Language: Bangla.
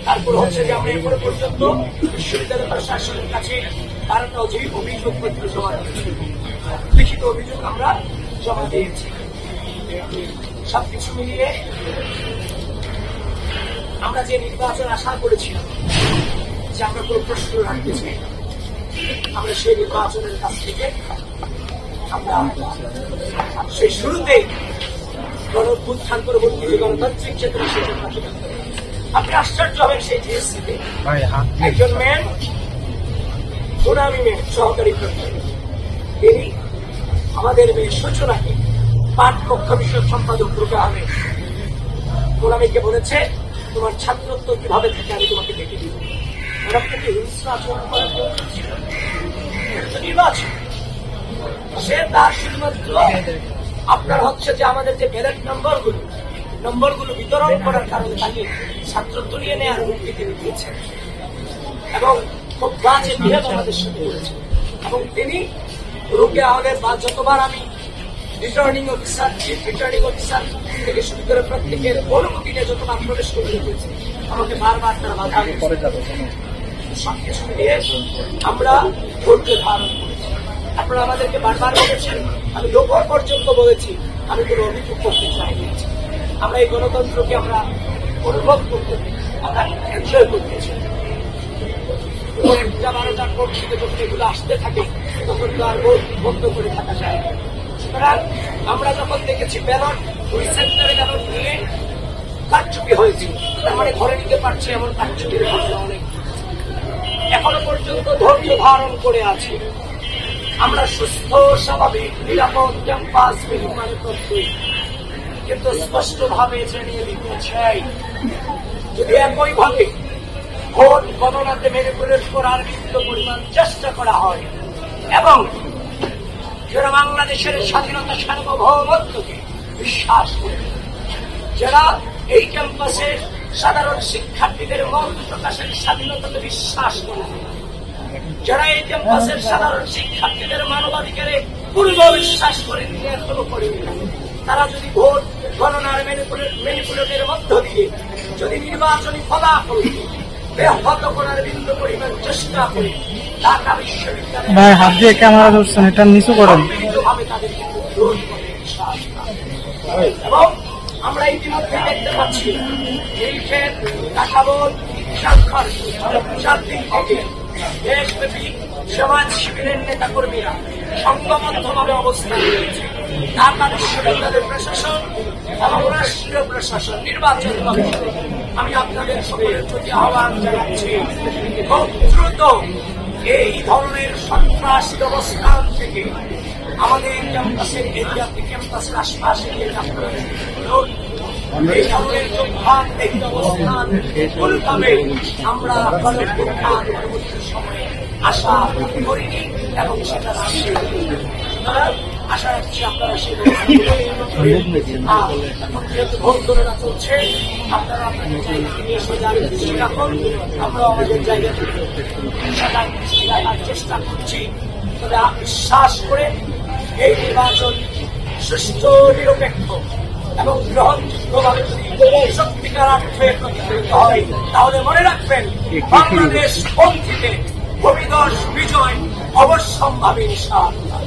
তারপর হচ্ছে যে আমরা এরপরে পর্যন্ত বিশ্ববিদ্যালয় প্রশাসনের কাছে তারা যে অভিযোগপত্র জমা দিয়েছে, লিখিত অভিযোগ আমরা জমা দিয়েছি। সবকিছু মিলিয়ে আমরা যে নির্বাচন আশা করেছিলাম যে আমরা কোনো প্রশ্ন রাখতে চাই, আমরা সেই নির্বাচনের কাছ থেকে আমরা সেই শুরুতেই গণঅভ্যুত্থান পরবর্তী যে গণতান্ত্রিক চেতনা সেটা আপনি আশ্চর্য হবেন। সেই জিএসসিতে একজন ম্যান, গোলামী ম্যান, সহকারী তিনি আমাদের মেয়ে সূচনাকে পাঠ কক্ষ বিষয়ক সম্পাদক রূপে হবে গোলামীকে বলেছে, তোমার ছাত্রত্ব কিভাবে থাকে আমি তোমাকে দেখে দিব। এরা থেকে হিংস্র আচরণ করার নির্বাচন সে তার শুধুমাত্র আপনার হচ্ছে যে আমাদের যে ব্যালট নম্বরগুলো বিতরণ করার কারণে তাকে ছাত্রত্ব নিয়ে নেওয়ার হুমকি তিনি দিয়েছেন এবং খুব বাজে বিহেভ আমাদের সাথে করেছেন। এবং তিনি রোকে হলের বা যতবার আমি রিটার্নিং অফিসার থেকে শুরু করে প্রত্যেকের অনুমতি নিয়ে যতবার প্রবেশ করতে হয়েছে আমাকে বারবার তারা বাধা সবকিছু মিলিয়ে আমরা ধৈর্য ধারণ করেছি। আপনারা আমাদেরকে বারবার বলেছেন, আমি লোকর পর্যন্ত বলেছি আমি কোনো অভিযোগ করতে চাইনি। আমরা এই গণতন্ত্রকে আমরা অনুভব করতে, আমরা এনজয় করতে চাই। একটা 12টার পর থেকে যখন এগুলো আসতে থাকে তখন তো আর বন্ধ করে থাকা যায়। সুতরাং আমরা যখন দেখেছি ব্যালট ওই সেন্টারে ব্যালট নিয়ে কারচুপি হয়েছে, তার মানে ধরে নিতে পারছে এমন কারচুপির ঘটনা অনেক। এখনো পর্যন্ত ধৈর্য ধারণ করে আছি। আমরা সুস্থ, স্বাভাবিক, নিরাপদ ক্যাম্পাস নির্মাণ করতে, কিন্তু স্পষ্টভাবে জানিয়ে দিতে চাই, যদি একইভাবে ভোট গণনাতে ম্যানিপুলেট করার বিপুল পরিমাণ চেষ্টা করা হয় এবং যারা বাংলাদেশের স্বাধীনতা সার্বভৌমত্বকে বিশ্বাস করে, যারা এই ক্যাম্পাসে সাধারণ শিক্ষার্থীদের মত প্রকাশের স্বাধীনতাতে বিশ্বাস করে, যারা এই ক্যাম্পাসের সাধারণ শিক্ষার্থীদের মানবাধিকারে পূর্ণ বিশ্বাস করে এখনো করেনি, তারা যদি ভোট গণনার ম্যানিপুলেটের মধ্য দিয়ে যদি নির্বাচনী ফলাফলকে ব্যাহত করার বিন্দু পরিমাণ চেষ্টা করে ঢাকা বিশ্ববিদ্যালয় হাত দিয়ে ক্যামেরা ধরছেন, এটা নিচু করেন। এবং আমরা ইতিমধ্যে দেখতে পাচ্ছি কাঠাবোধ স্বাক্ষর 4 দিন থেকে দেশব্যাপী সমাজ শিবিরের নেতা কর্মীরা সংঘবদ্ধভাবে অবস্থান নিয়েছে। ঢাকা বিশ্ববিদ্যালয়ের প্রশাসন এবং রাষ্ট্রীয় প্রশাসন, নির্বাচন কমিশন, আমি আপনাদের সকলের প্রতি আহ্বান জানাচ্ছি, খুব দ্রুত এই ধরনের সন্ত্রাসী অবস্থান থেকে আমাদের ক্যাম্পাসের এরিয়াতে, ক্যাম্পাসের আশপাশে এই ধরনের যোগদান অবস্থান কোনভাবে আমরা পরবর্তী সময়ে আশা করিনি এবং সেটা আশা রাখছি আপনারা যেহেতু ভোট গণনা চলছে, আপনারা আপনাদের জায়গা থেকে রাখুন, আমরা আমাদের জায়গা থেকে চেষ্টা করছি। তবে বিশ্বাস করে এই নির্বাচন সুষ্ঠু, নিরপেক্ষ এবং গ্রহণযোগ্যভাবে সত্যিকার অর্থে প্রতিফলিত হয়, তাহলে মনে রাখবেন বাংলাদেশ পন্থীতে ভূমিধস বিজয় অবশ্যম্ভাবী। ইনশাআল্লাহ।